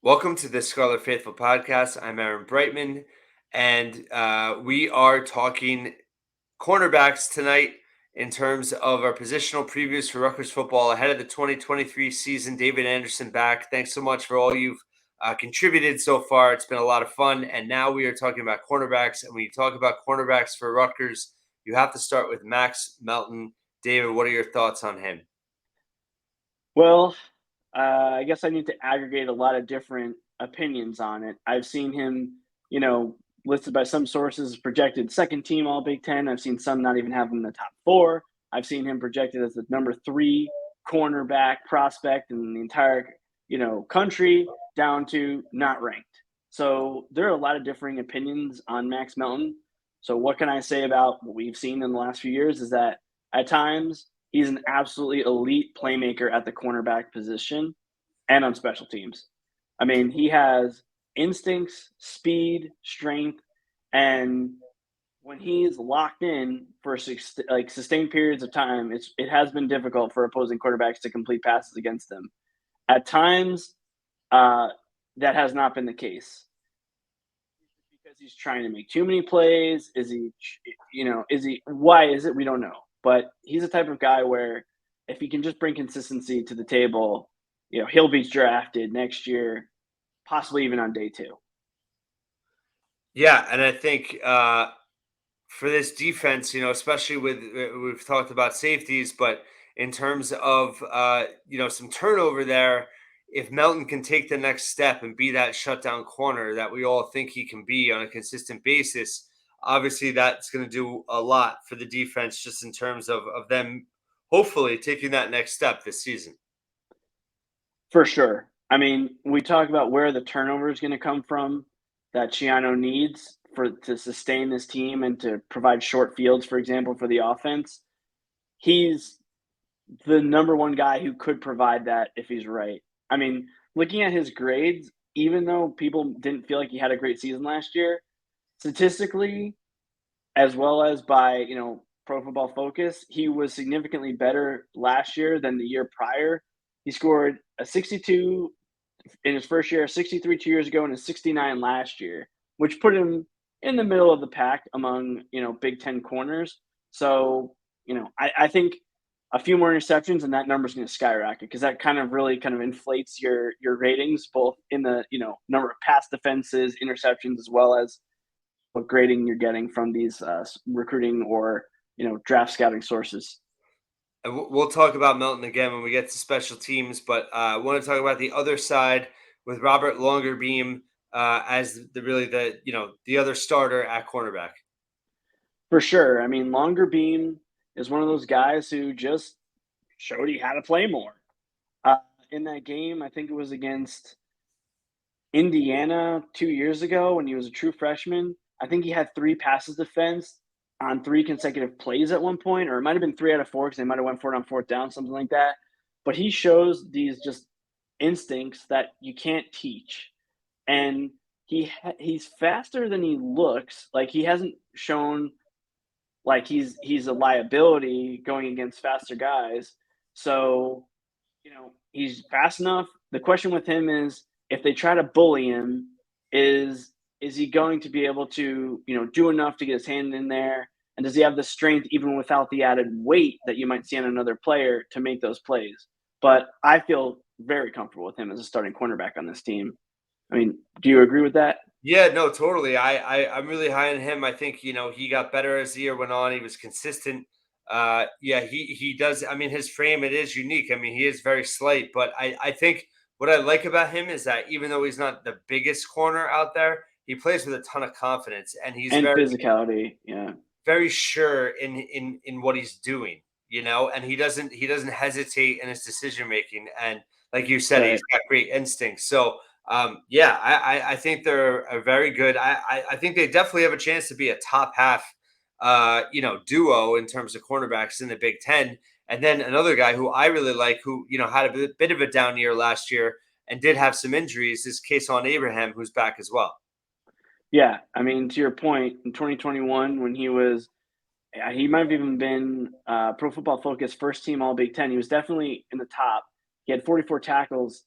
Welcome to the Scarlet Faithful podcast. I'm Aaron Breitman, and we are talking cornerbacks tonight in terms of our positional previews for Rutgers football ahead of the 2023 season. David Anderson back. Thanks so much for all you've contributed so far. It's been a lot of fun. And now we are talking about cornerbacks. And when you talk about cornerbacks for Rutgers, you have to start with Max Melton. David, what are your thoughts on him? Well, I guess I need to aggregate a lot of different opinions on it. I've seen him, listed by some sources projected second team All Big Ten. I've seen some not even have him in the top four. I've seen him projected as the number three cornerback prospect in the entire, country, down to not ranked. So there are a lot of differing opinions on Max Melton. So what can I say about what we've seen in the last few years is that at times he's an absolutely elite playmaker at the cornerback position and on special teams. I mean, he has instincts, speed, strength, and when he's locked in for sustained periods of time, it has been difficult for opposing quarterbacks to complete passes against him. At times, uh, that has not been the case because he's trying to make too many plays. Why is it? We don't know. But he's the type of guy where if he can just bring consistency to the table, he'll be drafted next year, possibly even on day two. Yeah, and I think for this defense, especially with we've talked about safeties, but in terms of some turnover there, if Melton can take the next step and be that shutdown corner that we all think he can be on a consistent basis, obviously that's going to do a lot for the defense just in terms of them hopefully taking that next step this season. For sure. I mean, we talk about where the turnover is going to come from that Chiano needs to sustain this team and to provide short fields, for example, for the offense. He's the number one guy who could provide that if he's right. I mean, looking at his grades, even though people didn't feel like he had a great season last year, statistically, as well as by, Pro Football Focus, he was significantly better last year than the year prior. He scored a 62 in his first year, 63 2 years ago, and a 69 last year, which put him in the middle of the pack among, Big Ten corners. So, I think a few more interceptions and that number is going to skyrocket because that really inflates your ratings both in the number of pass defenses, interceptions, as well as what grading you're getting from these recruiting or draft scouting sources. And we'll talk about Melton again when we get to special teams, but I want to talk about the other side with Robert Longerbeam as the other starter at cornerback. For sure. I mean, Longer Beam is one of those guys who just showed he had to play more. Uh, in that game, I think it was against Indiana 2 years ago when he was a true freshman. I think he had three passes defense on three consecutive plays at one point, or it might have been three out of four because they might have went for it on fourth down, something like that. But he shows these just instincts that you can't teach, and he's faster than he looks. Like he hasn't shown like he's a liability going against faster guys. So, he's fast enough. The question with him is if they try to bully him, is he going to be able to, do enough to get his hand in there? And does he have the strength even without the added weight that you might see on another player to make those plays? But I feel very comfortable with him as a starting cornerback on this team. I mean, do you agree with that? Yeah, no, totally. I'm really high on him. I think he got better as the year went on. He was consistent. Yeah, he does. I mean, his frame, it is unique. I mean, he is very slight, but I think what I like about him is that even though he's not the biggest corner out there, he plays with a ton of confidence, and he's And very physicality, yeah. very sure in what he's doing. And he doesn't hesitate in his decision making. And like you said, Right. he's got great instincts. So yeah, I think they're a very good. I think they definitely have a chance to be a top half, duo in terms of cornerbacks in the Big Ten. And then another guy who I really like, who had a bit of a down year last year and did have some injuries, is Kason Abraham, who's back as well. Yeah, I mean, to your point, in 2021, when he might have even been Pro Football Focus first team All Big Ten. He was definitely in the top. He had 44 tackles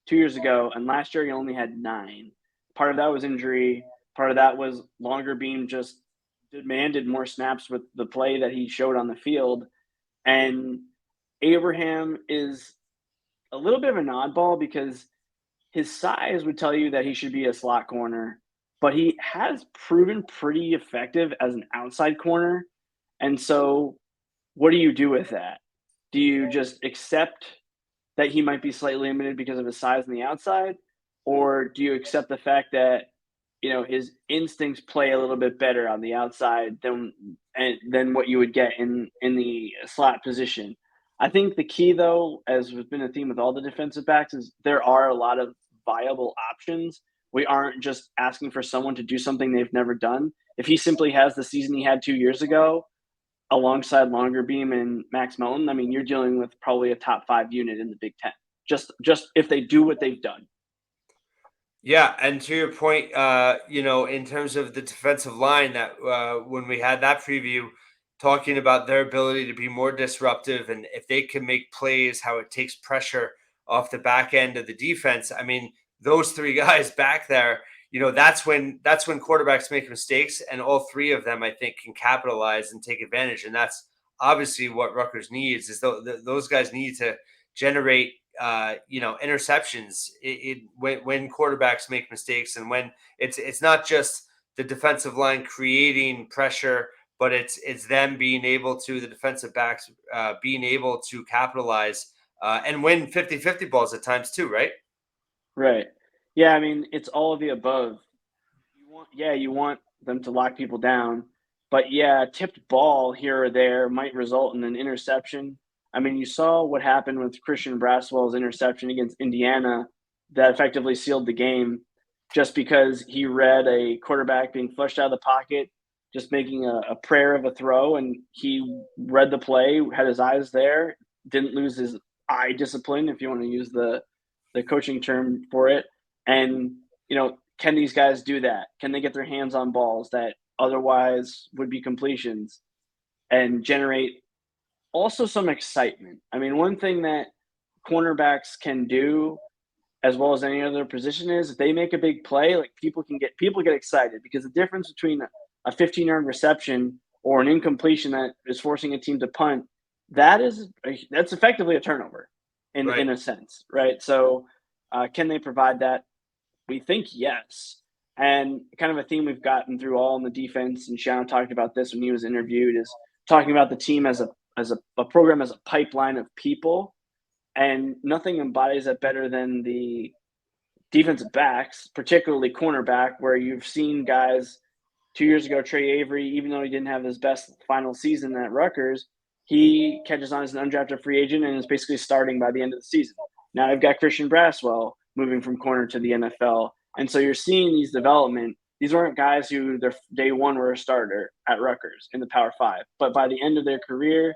2 years ago, and last year he only had 9. Part of that was injury. Part of that was longer beam just demanded more snaps with the play that he showed on the field. And Abraham is a little bit of an oddball because his size would tell you that he should be a slot corner, but he has proven pretty effective as an outside corner. And so, what do you do with that? Do you just accept that he might be slightly limited because of his size on the outside, or do you accept the fact that his instincts play a little bit better on the outside than what you would get in the slot position? I think the key, though, as has been a theme with all the defensive backs, is there are a lot of viable options. We aren't just asking for someone to do something they've never done. If he simply has the season he had 2 years ago, alongside Longer Beam and Max Melton, I mean, you're dealing with probably a top 5 unit in the Big Ten. Just if they do what they've done. Yeah, and to your point, in terms of the defensive line, that when we had that preview, talking about their ability to be more disruptive, and if they can make plays, how it takes pressure off the back end of the defense. I mean, those three guys back there, that's when quarterbacks make mistakes, and all three of them, I think, can capitalize and take advantage, and that's obviously what Rutgers needs. Is those guys need to generate interceptions when quarterbacks make mistakes, and when it's not just the defensive line creating pressure, but it's them being able to, the defensive backs being able to capitalize and win 50-50 balls at times too, right? Right. Yeah, I mean, it's all of the above. You want them to lock people down, but yeah, a tipped ball here or there might result in an interception. I mean, you saw what happened with Christian Braswell's interception against Indiana that effectively sealed the game just because he read a quarterback being flushed out of the pocket, just making a prayer of a throw, and he read the play, had his eyes there, didn't lose his eye discipline, if you want to use the coaching term for it. And can these guys do that? Can they get their hands on balls that otherwise would be completions and generate also some excitement? I mean, one thing that cornerbacks can do as well as any other position is if they make a big play, like people get excited, because the difference between a 15-yard reception or an incompletion that is forcing a team to punt, that's effectively a turnover in Right. a sense, right? So can they provide that? We think yes. And kind of a theme we've gotten through all in the defense, and Shannon talked about this when he was interviewed, is talking about the team as a program, as a pipeline of people. And nothing embodies that better than the defensive backs, particularly cornerback, where you've seen guys 2 years ago, Trey Avery, even though he didn't have his best final season at Rutgers, he catches on as an undrafted free agent and is basically starting by the end of the season. Now I've got Christian Braswell moving from corner to the NFL. And so you're seeing these development. These weren't guys who their day one were a starter at Rutgers in the Power Five, but by the end of their career,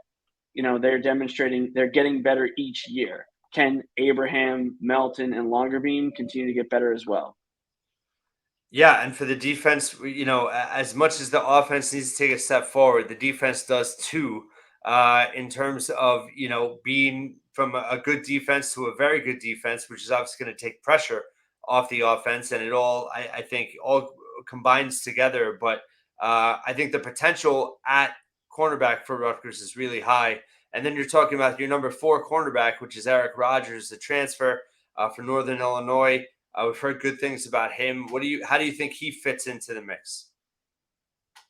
they're demonstrating they're getting better each year. Can Abraham, Melton, and Longerbeam continue to get better as well? Yeah, and for the defense, as much as the offense needs to take a step forward, the defense does too. In terms of being from a good defense to a very good defense, which is obviously going to take pressure off the offense, and it all I think all combines together. But I think the potential at cornerback for Rutgers is really high. And then you're talking about your number 4 cornerback, which is Eric Rogers, the transfer for Northern Illinois. We've heard good things about him. How do you think he fits into the mix?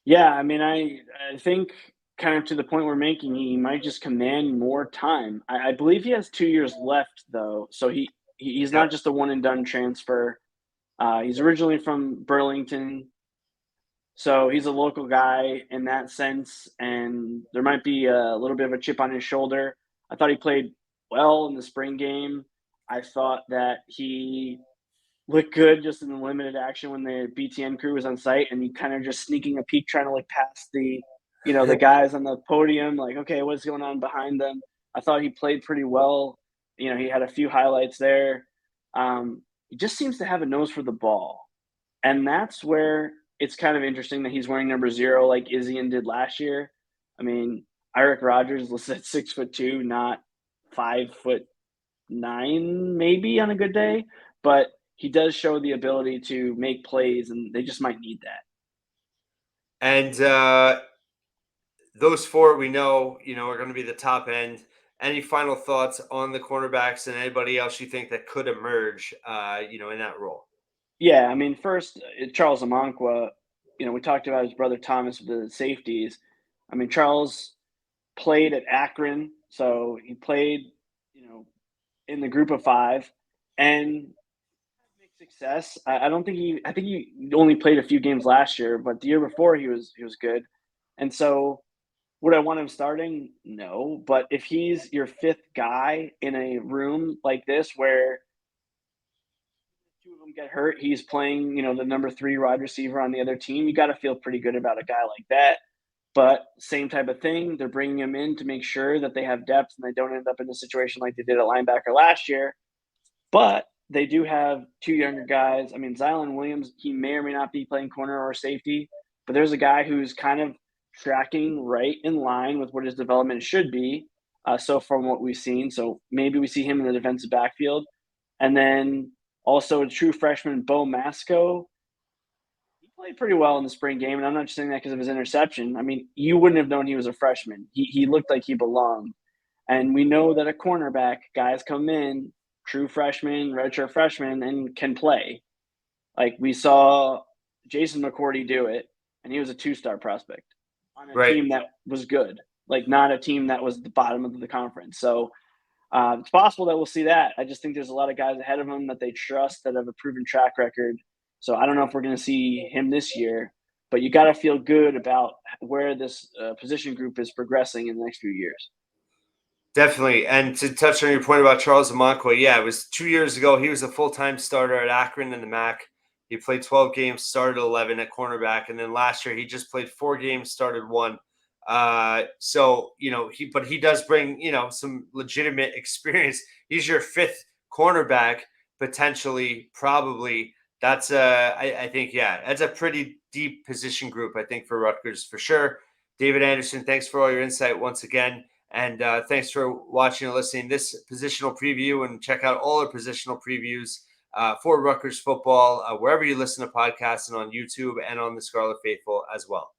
Yeah, I mean, I think kind of to the point we're making, he might just command more time. I believe he has 2 years left though, so he's not Yep. just a one and done transfer. He's originally from Burlington, so he's a local guy in that sense, and there might be a little bit of a chip on his shoulder. I thought he played well in the spring game. I thought that he looked good just in the limited action when the BTN crew was on site, and he kind of just sneaking a peek, trying to look past the guys on the podium, like, okay, what's going on behind them? I thought he played pretty well. He had a few highlights there. He just seems to have a nose for the ball, and that's where it's kind of interesting that he's wearing number 0 like Izzian did last year. I mean, Eric Rogers listed at 6'2", not 5'9", 9 maybe on a good day, but he does show the ability to make plays, and they just might need that. And those four we know, are going to be the top end. Any final thoughts on the cornerbacks and anybody else you think that could emerge, in that role? Yeah, I mean, first, Charles Amankwa, we talked about his brother Thomas with the safeties. I mean, Charles played at Akron, so he played, you know, in the group of 5 and big success. I don't think I think he only played a few games last year, but the year before he was good. And so would I want him starting? No, but if he's your 5th guy in a room like this where 2 of them get hurt, he's playing, the number 3 wide receiver on the other team, you gotta feel pretty good about a guy like that. But same type of thing, they're bringing him in to make sure that they have depth and they don't end up in a situation like they did at linebacker last year. But they do have 2 younger guys. I mean, Zylan Williams, he may or may not be playing corner or safety, but there's a guy who's kind of tracking right in line with what his development should be, so from what we've seen. So maybe we see him in the defensive backfield. And then also a true freshman, Bo Masco. He played pretty well in the spring game, and I'm not just saying that because of his interception. I mean, you wouldn't have known he was a freshman. He looked like he belonged. And we know that a cornerback, guys come in, true freshman, redshirt freshman, and can play. Like we saw Jason McCourty do it, and he was a 2-star prospect on a Right. team that was good, like not a team that was the bottom of the conference. So it's possible that we'll see that. I just think there's a lot of guys ahead of him that they trust that have a proven track record. So I don't know if we're going to see him this year, but you got to feel good about where this position group is progressing in the next few years. Definitely. And to touch on your point about Charles Amonkwa, yeah, it was 2 years ago. He was a full-time starter at Akron in the MAC. He played 12 games, started 11 at cornerback. And then last year, he just played 4 games, started 1. So, but he does bring, some legitimate experience. He's your 5th cornerback, potentially, probably. That's, I think, yeah, that's a pretty deep position group, I think, for Rutgers for sure. David Anderson, thanks for all your insight once again. And thanks for watching and listening to this positional preview, and check out all our positional previews for Rutgers football, wherever you listen to podcasts and on YouTube and on the Scarlet Faithful as well.